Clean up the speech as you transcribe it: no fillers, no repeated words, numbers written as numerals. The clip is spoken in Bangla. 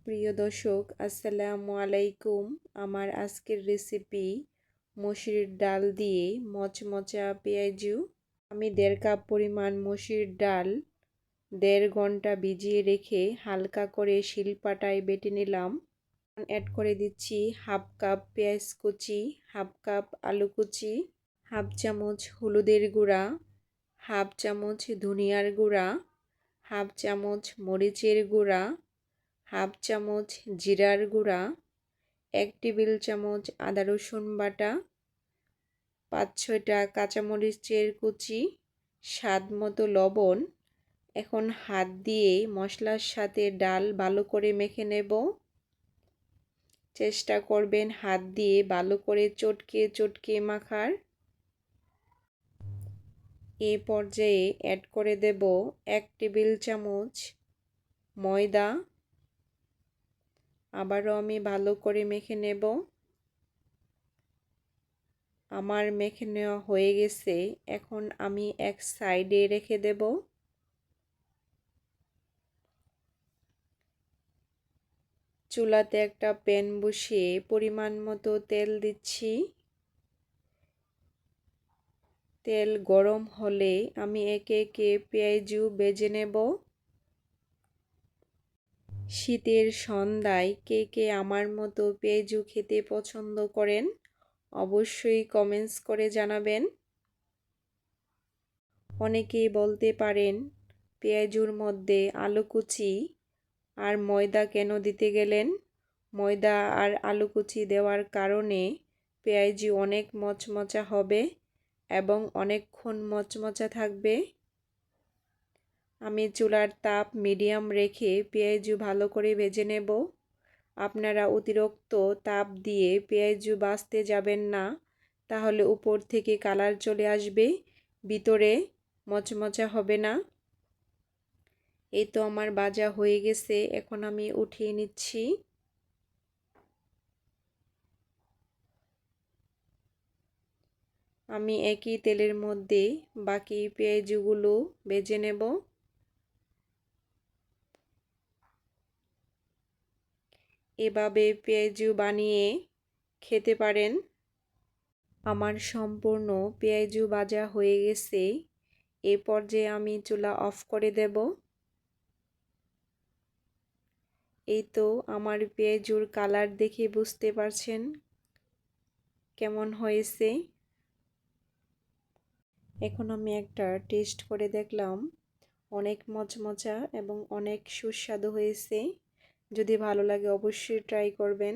প্রিয় দর্শক, আসসালামু আলাইকুম। আমার আজকের রেসিপি মসুর ডাল দিয়ে মচমচা পেঁয়াজু। আমি 1.5 কাপ পরিমাণ মসুর ডাল 1.5 ঘন্টা ভিজিয়ে রেখে হালকা করে শিলপাটায় বেটে নিলাম। অ্যাড করে দিচ্ছি 1/2 কাপ পেঁয়াজ কুচি, 1/2 কাপ আলু কুচি, 1/2 চামচ হলুদের গুঁড়া, 1/2 চামচ ধনিয়ার গুঁড়া, 1/2 চামচ মরিচের গুঁড়া, 1/2 চামচ জিরার গুঁড়া, 1 টেবিল চামচ আদা রসুন বাটা, 5-6টা কাঁচামরিচের কুচি, স্বাদ মতো লবণ। এখন হাত দিয়ে মশলার সাথে ডাল ভালো করে মেখে নেব। চেষ্টা করবেন হাত দিয়ে ভালো করে চটকে চটকে মাখার। এ পর্যায়ে অ্যাড করে দেব 1 টেবিল চামচ ময়দা। আবারও আমি ভালো করে মেখে নেব। আমার মেখে নেওয়া হয়ে গেছে। এখন আমি এক সাইডে রেখে দেব। চুলাতে একটা প্যান বসিয়ে পরিমাণ মতো তেল দিচ্ছি। তেল গরম হলে আমি একে একে পেঁয়াজু ভেজে নেব। শীতের সন্ধ্যায় কে কে আমার মতো পেঁয়াজু খেতে পছন্দ করেন অবশ্যই কমেন্টস করে জানাবেন। অনেকেই বলতে পারেন পেঁয়াজুর মধ্যে আলু কুচি আর ময়দা কেন দিতে গেলেন? ময়দা আর আলু কুচি দেওয়ার কারণে পেঁয়াজু অনেক মচমচা হবে এবং অনেকক্ষণ মচমচা থাকবে। আমি চুলার তাপ মিডিয়াম রেখে পেঁয়াজু ভালো করে ভেজে নেব। আপনারা অতিরিক্ত তাপ দিয়ে পেঁয়াজু ভাজতে যাবেন না, তাহলে উপর থেকে কালার চলে আসবে, ভিতরে মচমচা হবে না। এই তো আমার ভাজা হয়ে গেছে। এখন আমি উঠিয়ে নিচ্ছি। আমি একই তেলের মধ্যে বাকি পেঁয়াজগুলো ভেজে নেব। এভাবে পেঁয়াজু বানিয়ে খেতে পারেন। আমার সম্পূর্ণ পেঁয়াজু ভাজা হয়ে গেছে। এ পর্যায়ে আমি চুলা অফ করে দেব। এই তো আমার পেঁয়াজুর কালার দেখে বুঝতে পারছেন কেমন হয়েছে। এখন আমি একটা টেস্ট করে দেখলাম, অনেক মচমচা এবং অনেক সুস্বাদু হয়েছে। যদি ভালো লাগে অবশ্যই ট্রাই করবেন।